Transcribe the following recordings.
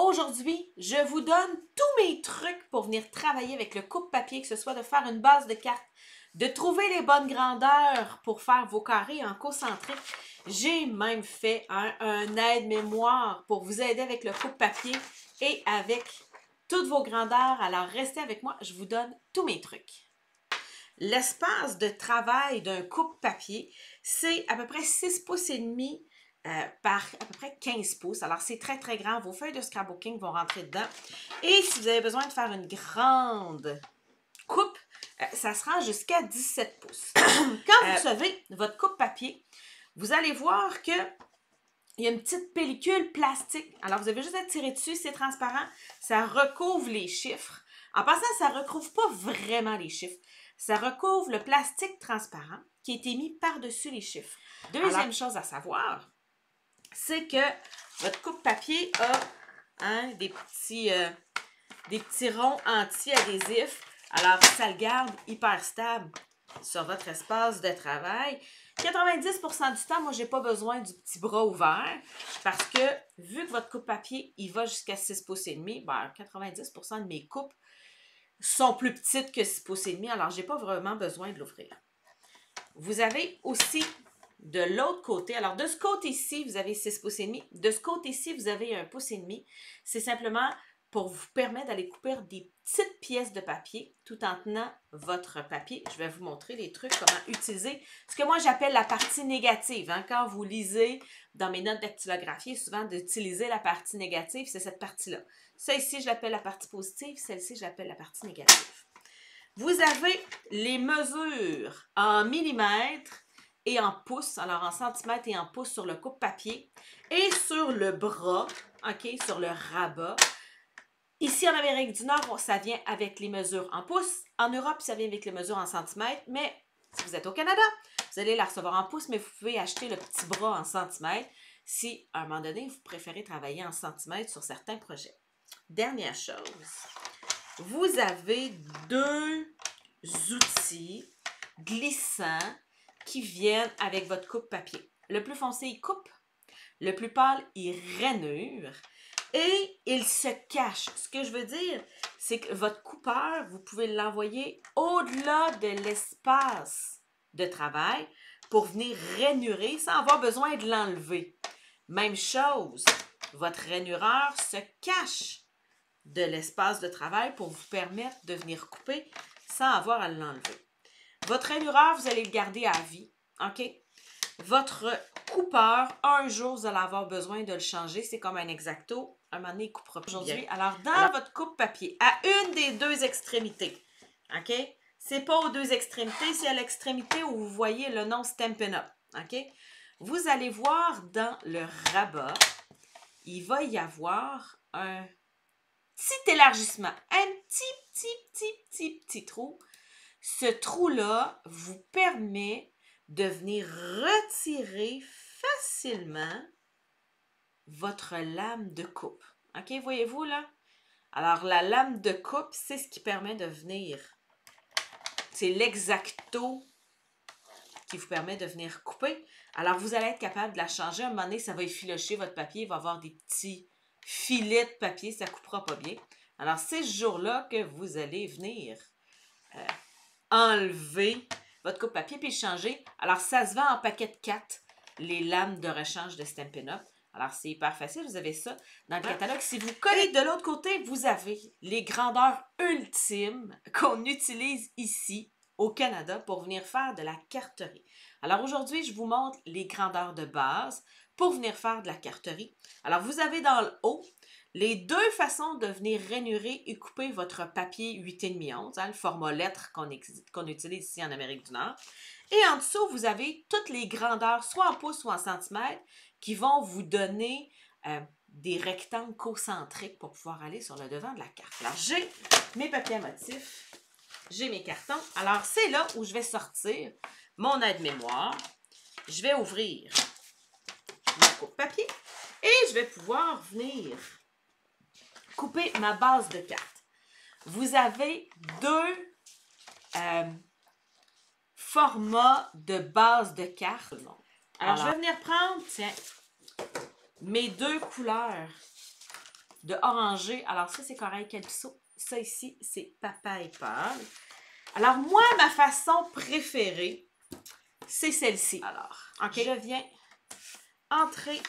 Aujourd'hui, je vous donne tous mes trucs pour venir travailler avec le coupe-papier, que ce soit de faire une base de cartes, de trouver les bonnes grandeurs pour faire vos carrés en concentrique. J'ai même fait un aide-mémoire pour vous aider avec le coupe-papier et avec toutes vos grandeurs. Alors, restez avec moi, je vous donne tous mes trucs. L'espace de travail d'un coupe-papier, c'est à peu près 6 pouces et demi par à peu près 15 pouces. Alors, c'est très, très grand. Vos feuilles de scrapbooking vont rentrer dedans. Et si vous avez besoin de faire une grande coupe, ça se rend jusqu'à 17 pouces. Quand vous recevez votre coupe-papier, vous allez voir que il y a une petite pellicule plastique. Alors, vous avez juste à tirer dessus, c'est transparent. Ça recouvre les chiffres. En passant, ça ne recouvre pas vraiment les chiffres. Ça recouvre le plastique transparent qui a été mis par-dessus les chiffres. Deuxième chose à savoir, c'est que votre coupe-papier a des petits ronds anti-adhésifs. Alors, ça le garde hyper stable sur votre espace de travail. 90% du temps, moi, je n'ai pas besoin du petit bras ouvert parce que, vu que votre coupe-papier, il va jusqu'à 6 pouces et demi, 90% de mes coupes sont plus petites que 6 pouces et demi, alors je n'ai pas vraiment besoin de l'ouvrir. Vous avez aussi de l'autre côté, alors de ce côté-ci, vous avez 6 pouces et demi, de ce côté-ci, vous avez 1 pouce et demi. C'est simplement pour vous permettre d'aller couper des petites pièces de papier tout en tenant votre papier. Je vais vous montrer les trucs, comment utiliser ce que moi j'appelle la partie négative. Quand vous lisez dans mes notes dactylographie, souvent d'utiliser la partie négative, c'est cette partie-là. Ça ici, je l'appelle la partie positive, celle-ci, je l'appelle la partie négative. Vous avez les mesures en millimètres et en pouces, alors en centimètres et en pouces sur le coupe-papier et sur le bras, OK, sur le rabat. Ici, en Amérique du Nord, ça vient avec les mesures en pouces. En Europe, ça vient avec les mesures en centimètres. Mais si vous êtes au Canada, vous allez la recevoir en pouces, mais vous pouvez acheter le petit bras en centimètres si, à un moment donné, vous préférez travailler en centimètres sur certains projets. Dernière chose, vous avez 2 outils glissants qui viennent avec votre coupe-papier. Le plus foncé, il coupe. Le plus pâle, il rainure. Et il se cache. Ce que je veux dire, c'est que votre coupeur, vous pouvez l'envoyer au-delà de l'espace de travail pour venir rainurer sans avoir besoin de l'enlever. Même chose, votre rainureur se cache de l'espace de travail pour vous permettre de venir couper sans avoir à l'enlever. Votre rainureur, vous allez le garder à vie, OK? Votre coupeur, un jour, vous allez avoir besoin de le changer. C'est comme un X-Acto. Un moment donné, il coupera aujourd'hui. Alors, dans votre coupe-papier, à une des 2 extrémités, OK? C'est pas aux 2 extrémités, c'est à l'extrémité où vous voyez le nom Stampin' Up, OK? Vous allez voir dans le rabat, il va y avoir un petit élargissement, un petit trou. Ce trou-là vous permet de venir retirer facilement votre lame de coupe. OK, voyez-vous là? Alors, la lame de coupe, c'est ce qui permet de venir. C'est l'exacto qui vous permet de venir couper. Alors, vous allez être capable de la changer. À un moment donné, ça va effilocher votre papier. Il va y avoir des petits filets de papier. Ça ne coupera pas bien. Alors, c'est ce jour-là que vous allez venir enlever votre coupe-papier puis le changer. Alors, ça se vend en paquet de 4, les lames de rechange de Stampin' Up. Alors, c'est hyper facile. Vous avez ça dans le catalogue. Si vous collez de l'autre côté, vous avez les grandeurs ultimes qu'on utilise ici au Canada pour venir faire de la carterie. Alors, aujourd'hui, je vous montre les grandeurs de base pour venir faire de la carterie. Alors, vous avez dans le haut les 2 façons de venir rainurer et couper votre papier 8,5-11, le format lettre qu'on utilise ici en Amérique du Nord. Et en dessous, vous avez toutes les grandeurs, soit en pouces ou en centimètres, qui vont vous donner des rectangles concentriques pour pouvoir aller sur le devant de la carte. Alors, j'ai mes papiers à motifs, j'ai mes cartons. Alors, c'est là où je vais sortir mon aide-mémoire. Je vais ouvrir mon coupe-papier et je vais pouvoir venir couper ma base de cartes. Vous avez 2 formats de base de cartes. Alors, je vais venir prendre, tiens, mes 2 couleurs de orangé. Alors ça, c'est Corail Calypso. Ça ici, c'est Papaye Pâle. Alors moi, ma façon préférée, c'est celle-ci. Alors, je viens entrer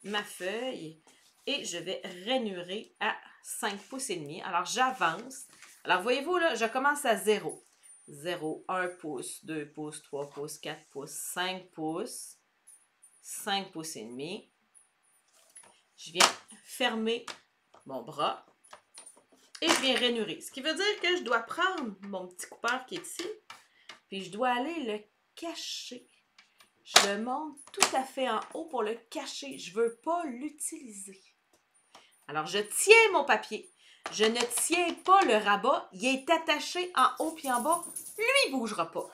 ma feuille et je vais rainurer à 5 pouces et demi. Alors, j'avance. Alors, voyez-vous, là, je commence à 0. 0, 1 pouce, 2 pouces, 3 pouces, 4 pouces, 5 pouces, 5 pouces et demi. Je viens fermer mon bras et je viens rainurer. Ce qui veut dire que je dois prendre mon petit coupeur qui est ici, puis je dois aller le cacher. Je le monte tout à fait en haut pour le cacher. Je ne veux pas l'utiliser. Alors, je tiens mon papier. Je ne tiens pas le rabat. Il est attaché en haut puis en bas. Lui, il ne bougera pas.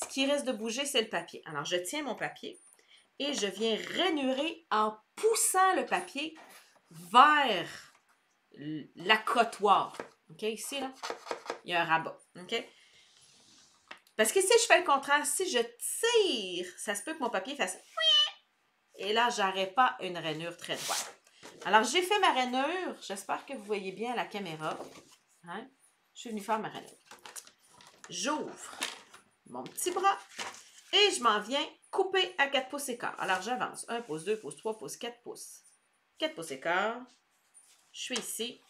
Ce qui reste de bouger, c'est le papier. Alors, je tiens mon papier et je viens rainurer en poussant le papier vers l'accotoir. OK? Ici, là, il y a un rabat. OK? Parce que si je fais le contraire, si je tire, ça se peut que mon papier fasse... Et là, je n'aurai pas une rainure très droite. Alors, j'ai fait ma rainure. J'espère que vous voyez bien à la caméra. Hein? Je suis venue faire ma rainure. J'ouvre mon petit bras et je m'en viens couper à 4 pouces et quart. Alors, j'avance. 1 pouce, 2 pouces, 3 pouces, 4 pouces. 4 pouces et quart. Je suis ici.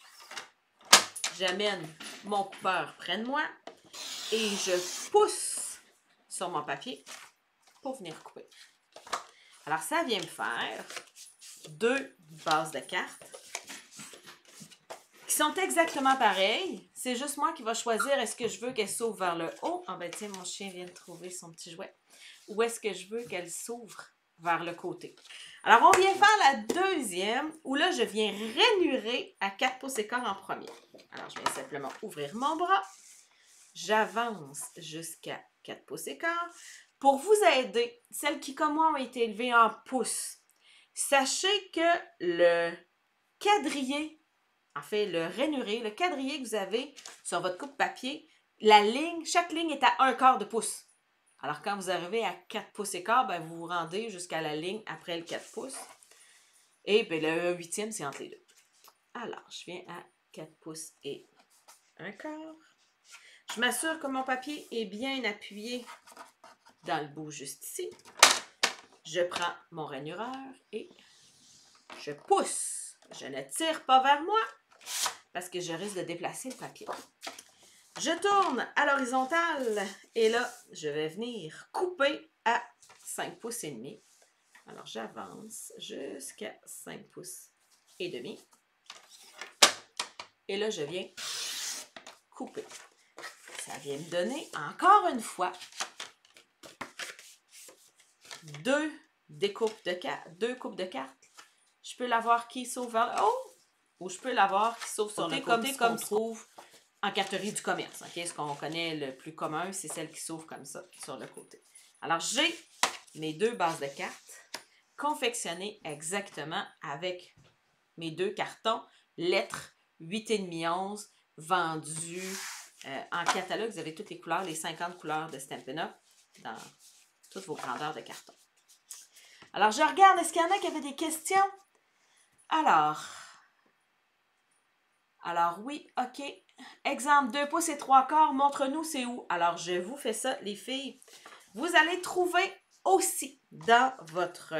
J'amène mon coupeur près de moi et je pousse sur mon papier pour venir couper. Alors, ça vient me faire 2 bases de cartes qui sont exactement pareilles. C'est juste moi qui va choisir est-ce que je veux qu'elle s'ouvre vers le haut. Ah ben tiens, mon chien vient de trouver son petit jouet. Ou est-ce que je veux qu'elle s'ouvre vers le côté. Alors, on vient faire la deuxième où là, je viens rainurer à 4 pouces et quart en premier. Alors, je viens simplement ouvrir mon bras. J'avance jusqu'à 4 pouces et quart. Pour vous aider, celles qui, comme moi, ont été élevées en pouces, sachez que le quadrillé, en fait, le rainuré, le quadrillé que vous avez sur votre coupe papier, la ligne, chaque ligne est à 1/4 de pouce. Alors, quand vous arrivez à 4 pouces et quart, ben, vous vous rendez jusqu'à la ligne après le 4 pouces. Et ben, le 8e, c'est entre les deux. Alors, je viens à 4 pouces et 1/4. Je m'assure que mon papier est bien appuyé dans le bout juste ici. Je prends mon rainureur et je pousse. Je ne tire pas vers moi parce que je risque de déplacer le papier. Je tourne à l'horizontale et là, je vais venir couper à 5 pouces et demi. Alors, j'avance jusqu'à 5 pouces et demi. Et là, je viens couper. Ça vient me donner, encore une fois, 2 coupes de cartes. Je peux l'avoir qui s'ouvre vers le haut ou je peux l'avoir qui s'ouvre sur le côté comme se trouve en carterie du commerce. Okay? Ce qu'on connaît le plus commun, c'est celle qui s'ouvre comme ça sur le côté. Alors, j'ai mes 2 bases de cartes confectionnées exactement avec mes 2 cartons lettres 8,5-11 vendus en catalogue. Vous avez toutes les couleurs, les 50 couleurs de Stampin' Up dans toutes vos grandeurs de carton. Alors, je regarde, est-ce qu'il y en a qui avaient des questions? Alors oui, OK. Exemple, 2 pouces et 3/4, montre-nous c'est où. Alors, je vous fais ça, les filles. Vous allez trouver aussi dans votre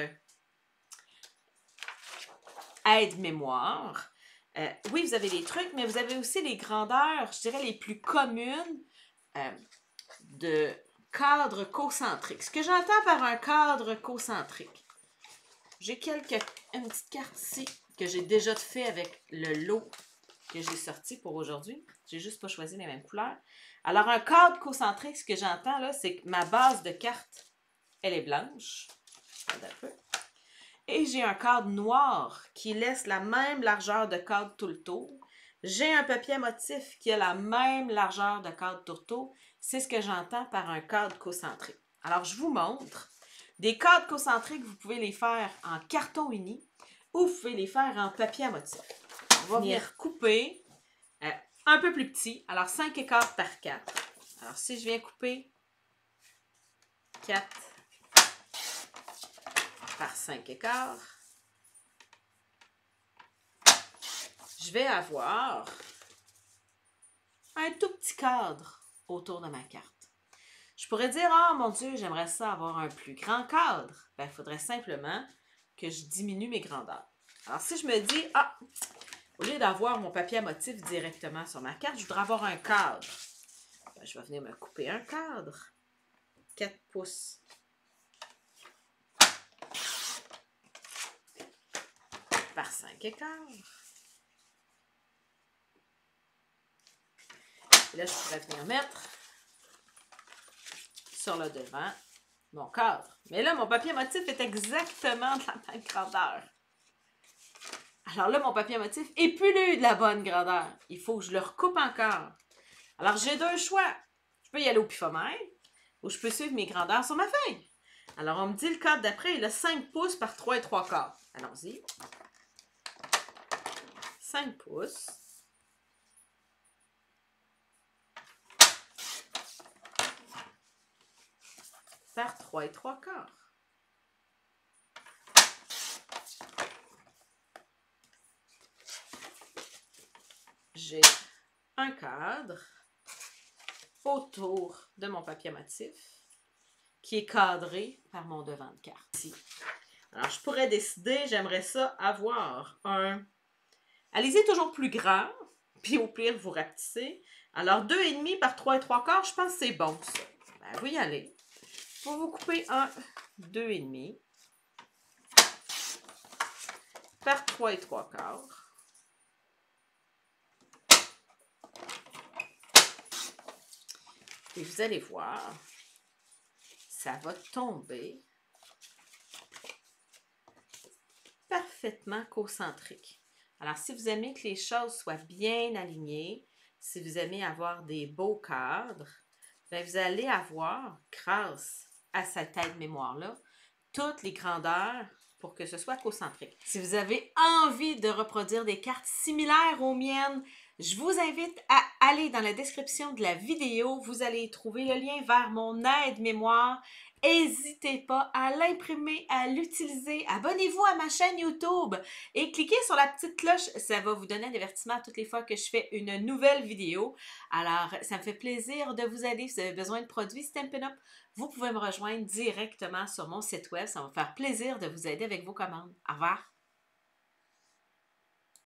aide-mémoire. Oui, vous avez des trucs, mais vous avez aussi les grandeurs, je dirais, les plus communes de cadre concentrique. Ce que j'entends par un cadre concentrique, j'ai une petite carte ici que j'ai déjà fait avec le lot que j'ai sorti pour aujourd'hui. J'ai juste pas choisi les mêmes couleurs. Alors, un cadre concentrique, ce que j'entends là, c'est que ma base de carte, elle est blanche. Regarde un peu. Et j'ai un cadre noir qui laisse la même largeur de cadre tout le tour. J'ai un papier à motif qui a la même largeur de cadre tout le tour. C'est ce que j'entends par un cadre concentrique. Alors, je vous montre. Des cadres concentriques, vous pouvez les faire en carton uni ou vous pouvez les faire en papier à motif. On va venir couper un peu plus petit. Alors, 5/4 par 4. Alors, si je viens couper 4 par 5/4, je vais avoir un tout petit cadre autour de ma carte. Je pourrais dire, ah mon Dieu, j'aimerais ça avoir un plus grand cadre. Ben, il faudrait simplement que je diminue mes grandeurs. Alors, si je me dis, ah, au lieu d'avoir mon papier à motif directement sur ma carte, je voudrais avoir un cadre. Ben, je vais venir me couper un cadre. 4 pouces. Par 5 écarts. Et là, je pourrais venir mettre sur le devant mon cadre. Mais là, mon papier motif est exactement de la même grandeur. Alors là, mon papier motif est plus de la bonne grandeur. Il faut que je le recoupe encore. Alors, j'ai deux choix. Je peux y aller au pifomètre ou je peux suivre mes grandeurs sur ma feuille. Alors, on me dit le cadre d'après, il a 5 pouces par 3 et 3 quarts. Allons-y. 5 pouces. Par 3 et 3 quarts. J'ai un cadre autour de mon papier motif qui est cadré par mon devant de carte. Ici. Alors, je pourrais décider, j'aimerais ça avoir un... Allez-y toujours plus grand, puis au pire, vous rapetissez. Alors, 2,5 par 3 et 3 quarts, je pense que c'est bon, ça. Ben, vous y allez. Pour vous couper un 2,5 par 3 et 3 quarts. Et vous allez voir, ça va tomber parfaitement concentrique. Alors, si vous aimez que les choses soient bien alignées, si vous aimez avoir des beaux cadres, bien, vous allez avoir, grâce à cette aide-mémoire-là, toutes les grandeurs pour que ce soit concentrique. Si vous avez envie de reproduire des cartes similaires aux miennes, je vous invite à aller dans la description de la vidéo. Vous allez trouver le lien vers mon aide-mémoire. N'hésitez pas à l'imprimer, à l'utiliser. Abonnez-vous à ma chaîne YouTube et cliquez sur la petite cloche. Ça va vous donner un avertissement toutes les fois que je fais une nouvelle vidéo. Alors, ça me fait plaisir de vous aider. Si vous avez besoin de produits Stampin' Up, vous pouvez me rejoindre directement sur mon site web. Ça va me faire plaisir de vous aider avec vos commandes. Au revoir!